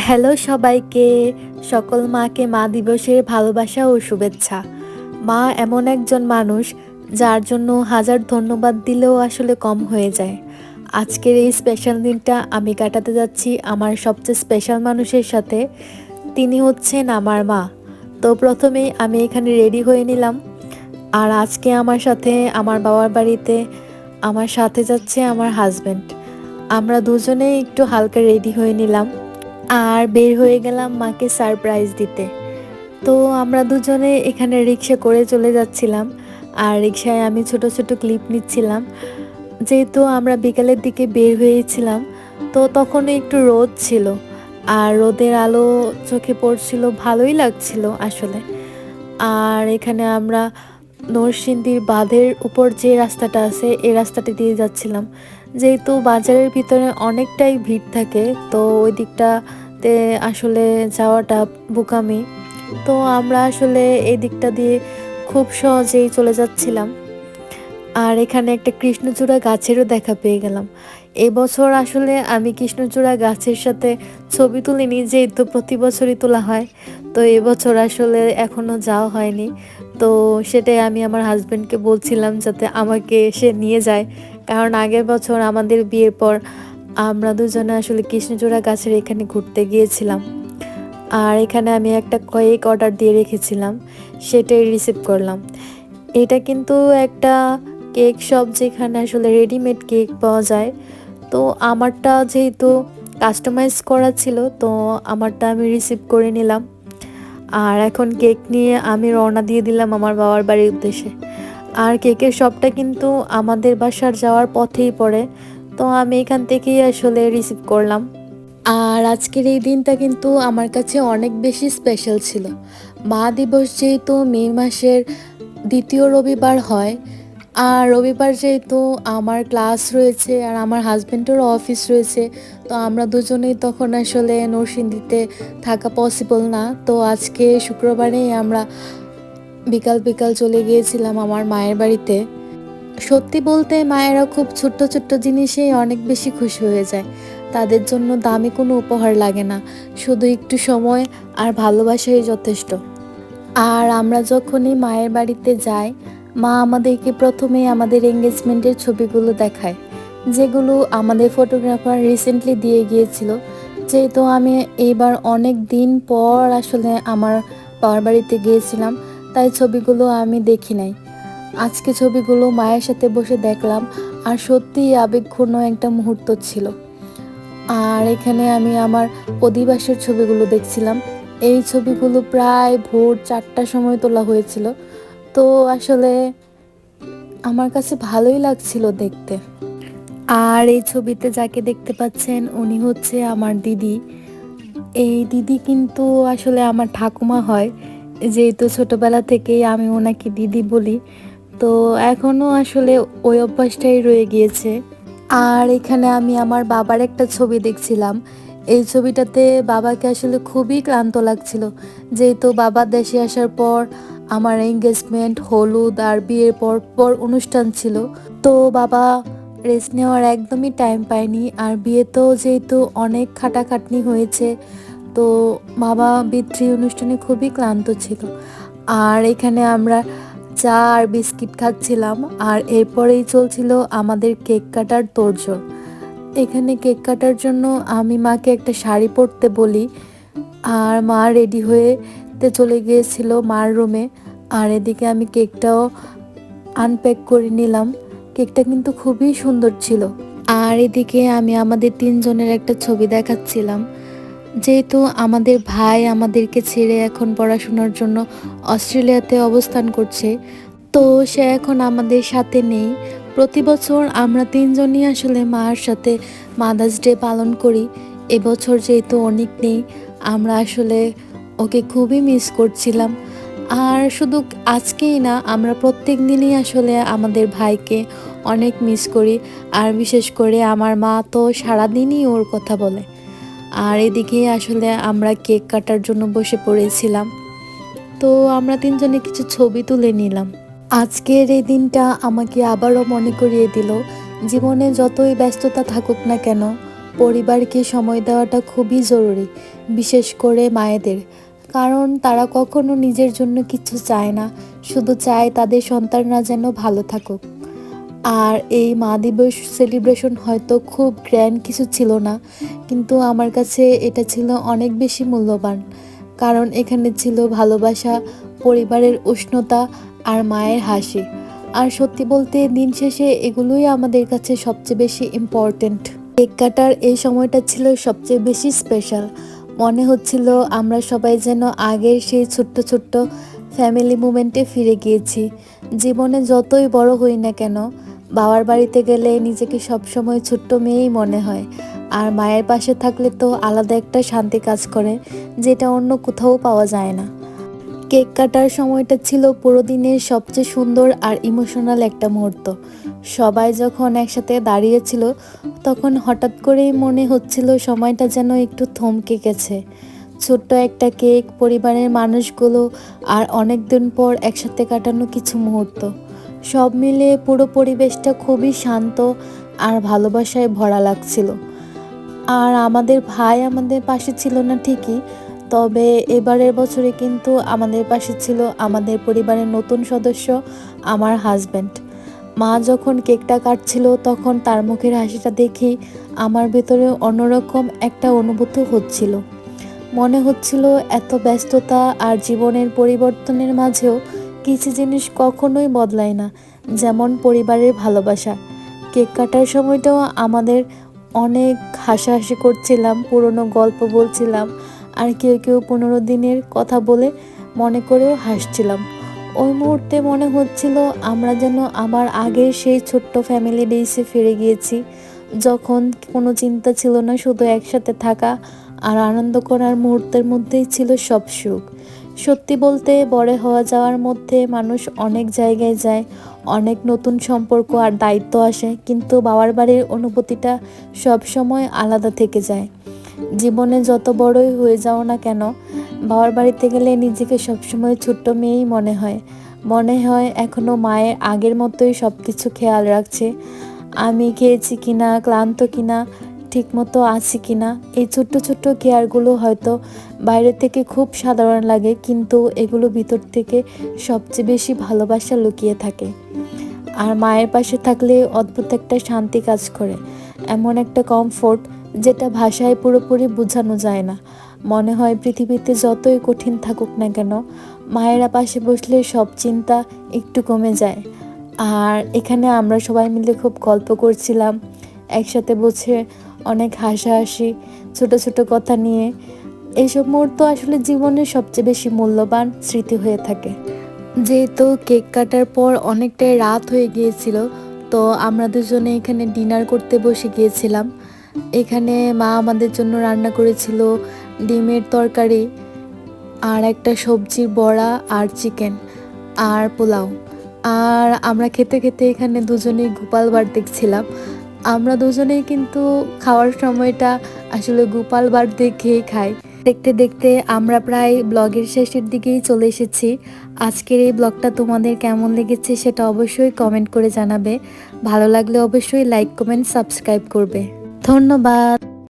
Hello সবাইকে, সকল মাকে মা দিবসের ভালোবাসা ও শুভেচ্ছা। মা এমন একজন মানুষ যার জন্য হাজার ধন্যবাদ দিলেও আসলে কম হয়ে যায়। আজকের এই স্পেশাল দিনটা আমি কাটাতে যাচ্ছি আমার সবচেয়ে স্পেশাল মানুষের সাথে। তিনি হচ্ছেন আমার মা। তো প্রথমেই আমি এখানে রেডি হয়ে নিলাম। আর আজকে আমার সাথে আমার বাবার বাড়িতে আমার সাথে যাচ্ছে আমার হাজব্যান্ড। আমরা দুজনেই একটু হালকা রেডি হয়ে নিলাম আর বের হয়ে গেলাম মাকে সারপ্রাইজ দিতে। তো আমরা দুজনে এখানে রিক্সা করে চলে যাচ্ছিলাম আর রিক্সায় আমি ছোট ছোট ক্লিপ নিচ্ছিলাম। যেহেতু আমরা বিকালের দিকে বের হয়েছিলাম, তো তখন একটু রোদ ছিল আর রোদের আলো চোখে পড়ছিল, ভালোই লাগছিল আসলে। আর এখানে আমরা নরসিংদীর বাঁধের উপর যে রাস্তাটা আছে এই রাস্তাটা দিয়ে যাচ্ছিলাম। যেহেতু বাজারের ভিতরে অনেকটাই ভিড় থাকে, তো ওই দিকটাতে আসলে যাওয়াটা বোকামি। তো আমরা আসলে এই দিকটা দিয়ে খুব সহজেই চলে যাচ্ছিলাম। আর এখানে একটা কৃষ্ণচূড়া গাছেরও দেখা পেয়ে গেলাম। এবছর আসলে আমি কৃষ্ণচূড়া গাছের সাথে ছবি তুলিনি, যেহেতু প্রতি বছরই তোলা হয়। তো এবছর আসলে এখনও যাওয়া হয়নি। তো সেটাই আমি আমার হাজব্যান্ডকে বলছিলাম যাতে আমাকে সে নিয়ে যায়, কারণ আগের বছর আমাদের বিয়ের পর আমরা দুজনে আসলে কৃষ্ণচূড়া গাছের এখানে ঘুরতে গিয়েছিলাম। আর এখানে আমি একটা কেক অর্ডার দিয়ে রেখেছিলাম, সেটাই রিসিভ করলাম। এটা কিন্তু একটা কেক শপ যেখানে আসলে রেডিমেড কেক পাওয়া যায়। তো আমারটা যেহেতু কাস্টমাইজ করা ছিল, তো আমারটা আমি রিসিভ করে নিলাম। আর এখন কেক নিয়ে আমি রওনা দিয়ে দিলাম আমার বাবার বাড়ির উদ্দেশ্যে। আর কেকের শপটা কিন্তু আমাদের বাসার যাওয়ার পথেই পড়ে, তো আমি এখান থেকেই আসলে রিসিভ করলাম। আর আজকের এই দিনটা কিন্তু আমার কাছে অনেক বেশি স্পেশাল ছিল। মা দিবস যেহেতু মে মাসের দ্বিতীয় রবিবার হয়, আর রবিবার যেহেতু আমার ক্লাস রয়েছে আর আমার হাজব্যান্ডেরও অফিস রয়েছে, তো আমরা দুজনেই তখন আসলে নরসিংদীতে থাকা পসিবল না। তো আজকে শুক্রবারেই আমরা বিকাল বিকাল চলে গিয়েছিলাম আমার মায়ের বাড়িতে। সত্যি বলতে মায়েরা খুব ছোট্ট ছোট্ট জিনিসেই অনেক বেশি খুশি হয়ে যায়। তাদের জন্য দামি কোনো উপহার লাগে না, শুধু একটু সময় আর ভালোবাসাই যথেষ্ট। আর আমরা যখনই মায়ের বাড়িতে যাই, মা আমাদেরকে প্রথমেই আমাদের এঙ্গেজমেন্টের ছবিগুলো দেখায়, যেগুলো আমাদের ফটোগ্রাফার রিসেন্টলি দিয়ে গিয়েছিল। যেহেতু আমি এইবার অনেক দিন পর আসলে আমার বাবার বাড়িতে গিয়েছিলাম, তাই ছবিগুলো আমি দেখি নাই। আজকে ছবিগুলো মায়ের সাথে বসে দেখলাম, আর সত্যিই আবেগঘন একটা মুহূর্ত ছিল। আর এখানে আমি আমার অধিবাসের ছবিগুলো দেখছিলাম। এই ছবিগুলো প্রায় ভোর 4টার সময় তোলা হয়েছিল। তো আসলে আমার কাছে ভালোই লাগছিল দেখতে। আর এই ছবিতে যাকে দেখতে পাচ্ছেন উনি হচ্ছে আমার দিদি। এই দিদি কিন্তু আসলে আমার ঠাকুমা হয়, যেহেতু ছোটবেলা থেকেই আমি ওনাকে দিদি বলি। তো এখনও আসলে ওই অভ্যাসটাই রয়ে গিয়েছে। আর এখানে আমি আমার বাবার একটা ছবি দেখছিলাম। এই ছবিটাতে বাবাকে আসলে খুবই ক্লান্ত লাগছিল, যেহেতু বাবা দেশে আসার পর আমার এঙ্গেজমেন্ট, হলুদ আর বিয়ের পর পর অনুষ্ঠান ছিল। তো বাবা রেস্ট নেওয়ার একদমই টাইম পায়নি। আর বিয়েতেও যেহেতু অনেক খাটাখাটনি হয়েছে, তো বাবা বিদ্রি অনুষ্ঠানে খুবই ক্লান্ত ছিল। আর এখানে আমরা চা আর বিস্কিট খাচ্ছিলাম, আর এরপরেই চলছিল আমাদের কেক কাটার তোড়জোড়। এখানে কেক কাটার জন্য আমি মাকে একটা শাড়ি পরতে বলি, আর মা রেডি হয়ে চলে গিয়েছিল মার রুমে। আর এদিকে আমি কেকটাও আনপ্যাক করে নিলাম। কেকটা কিন্তু খুবই সুন্দর ছিল। আর এদিকে আমি আমাদের তিনজনের একটা ছবি দেখাচ্ছিলাম। যেহেতু আমাদের ভাই আমাদেরকে ছেড়ে এখন পড়াশোনার জন্য অস্ট্রেলিয়াতে অবস্থান করছে, তো সে এখন আমাদের সাথে নেই। প্রতি বছর আমরা তিনজনই আসলে মার সাথে মাদার্স ডে পালন করি। এবছর যেহেতু অনেক নেই, আমরা আসলে ওকে খুবই মিস করছিলাম। আর শুধু আজকেই না, আমরা প্রত্যেক দিনই আসলে আমাদের ভাইকে অনেক মিস করি। আর বিশেষ করে আমার মা তো সারাদিনই ওর কথা বলে। আর এদিকে আসলে আমরা কেক কাটার জন্য বসে পড়েছিলাম। তো আমরা তিনজনে কিছু ছবি তুলে নিলাম। আজকের এই দিনটা আমাকে আবারও মনে করিয়ে দিল, জীবনে যতই ব্যস্ততা থাকুক না কেন, পরিবারকে সময় দেওয়াটা খুবই জরুরি, বিশেষ করে মায়েদের। কারণ তারা কখনো নিজের জন্য কিছু চায় না, শুধু চায় তাদের সন্তানরা যেন ভালো থাকুক। আর এই মা দিবস সেলিব্রেশন হয়তো খুব গ্র্যান্ড কিছু ছিল না, কিন্তু আমার কাছে এটা ছিল অনেক বেশি মূল্যবান। কারণ এখানে ছিল ভালোবাসা, পরিবারের উষ্ণতা আর মায়ের হাসি। আর সত্যি বলতে দিন শেষে এগুলোই আমাদের কাছে সবচেয়ে বেশি ইম্পর্ট্যান্ট। কেক কাটার এই সময়টা ছিল সবচেয়ে বেশি স্পেশাল। মনে হচ্ছিল আমরা সবাই যেন আগের সেই ছোট্ট ছোট্ট ফ্যামিলি মুমেন্টে ফিরে গিয়েছি। জীবনে যতই বড় হই না কেন, বাবার বাড়িতে গেলে নিজেকে সবসময় ছোট্ট মেয়েই মনে হয়। আর মায়ের পাশে থাকলে তো আলাদা একটা শান্তি কাজ করে, যেটা অন্য কোথাও পাওয়া যায় না। কেক কাটার সময়টা ছিল পুরো দিনের সবচেয়ে সুন্দর আর ইমোশনাল একটা মুহূর্ত। সবাই যখন একসাথে দাঁড়িয়েছিল, তখন হঠাৎ করেই মনে হচ্ছিল সময়টা যেন একটু থমকে গেছে। ছোট্ট একটা কেক, পরিবারের মানুষগুলো, আর অনেক দিন পর একসাথে কাটানো কিছু মুহূর্ত, সব মিলে পুরো পরিবেশটা খুবই শান্ত আর ভালোবাসায় ভরা লাগছিল। আর আমাদের ভাই আমাদের পাশে ছিল না ঠিকই, তবে এবারের বছরে কিন্তু আমাদের পাশে ছিল আমাদের পরিবারের নতুন সদস্য, আমার হাজব্যান্ড। মা যখন কেকটা কাটছিল, তখন তার মুখের হাসিটা দেখি আমার ভেতরে অন্যরকম একটা অনুভূতি হচ্ছিল। মনে হচ্ছিল এত ব্যস্ততা আর জীবনের পরিবর্তনের মাঝেও কিছু জিনিস কখনোই বদলায় না, যেমন পরিবারের ভালোবাসা। কেক কাটার সময়টাও আমাদের অনেক হাসাহাসি করছিলাম, পুরনো গল্প বলছিলাম, আর কেউ কেউ 15 দিনের কথা বলে মনে করেও হাসছিলাম। ওই মুহূর্তে মনে হচ্ছিল আমরা যেন আবার আগের সেই ছোট্ট ফ্যামিলি ডেইসে ফিরে গিয়েছি, যখন কোনো চিন্তা ছিল না, শুধু একসাথে থাকা আর আনন্দ করার মুহূর্তের মধ্যেই ছিল সব সুখ। সত্যি বলতে বড় হওয়া যাওয়ার মধ্যে মানুষ অনেক জায়গায় যায়, অনেক নতুন সম্পর্ক আর দায়িত্ব আসে, কিন্তু বাবার বাড়ির অনুভূতিটা সব সময় আলাদা থেকে যায়। জীবনে যত বড়ই হয়ে যাও না কেন, বাবার বাড়িতে গেলে নিজেকে সবসময় ছোট্ট মেয়েই মনে হয়। মনে হয় এখনও মায়ের আগের মতোই সব কিছু খেয়াল রাখছে, আমি খেয়েছি কিনা, ক্লান্ত কিনা, ঠিকমতো আছি কিনা। এই ছোট্ট ছোট্ট কেয়ারগুলো হয়তো বাইরে থেকে খুব সাধারণ লাগে, কিন্তু এগুলো ভিতর থেকে সবচেয়ে বেশি ভালোবাসা লুকিয়ে থাকে। আর মায়ের পাশে থাকলে অদ্ভুত একটা শান্তি কাজ করে, এমন একটা কমফোর্ট যেটা ভাষায় পুরোপুরি বোঝানো যায় না। মনে হয় পৃথিবীতে যতই কঠিন থাকুক না কেন, মায়েরা পাশে বসলে সব চিন্তা একটু কমে যায়। আর এখানে আমরা সবাই মিলে খুব গল্প করছিলাম, একসাথে বসে অনেক হাসাহাসি, ছোট ছোট কথা নিয়ে। এইসব মুহূর্ত আসলে জীবনের সবচেয়ে বেশি মূল্যবান স্মৃতি হয়ে থাকে। যেহেতু কেক কাটার পর অনেকটাই রাত হয়ে গিয়েছিল, তো আমরা দুজনে এখানে ডিনার করতে বসে গিয়েছিলাম। এখানে মা আমাদের জন্য রান্না করেছিল ডিমের তরকারি, আর একটা সবজির বড়া, আর চিকেন, আর পোলাও। আর আমরা খেতে খেতে এখানে দুজনেই গোপাল ভাঁড় দেখছিলাম। আমরা দুজনেই কিন্তু খাওয়ার সময়টা আসলে গোপাল ভাঁড় দেখেই খাই। দেখতে দেখতে আমরা প্রায় ব্লগের শেষের দিকেই চলে এসেছি। আজকের এই ব্লগটা তোমাদের কেমন লেগেছে সেটা অবশ্যই কমেন্ট করে জানাবে। ভালো লাগলে অবশ্যই লাইক, কমেন্ট, সাবস্ক্রাইব করবে। ধন্যবাদ।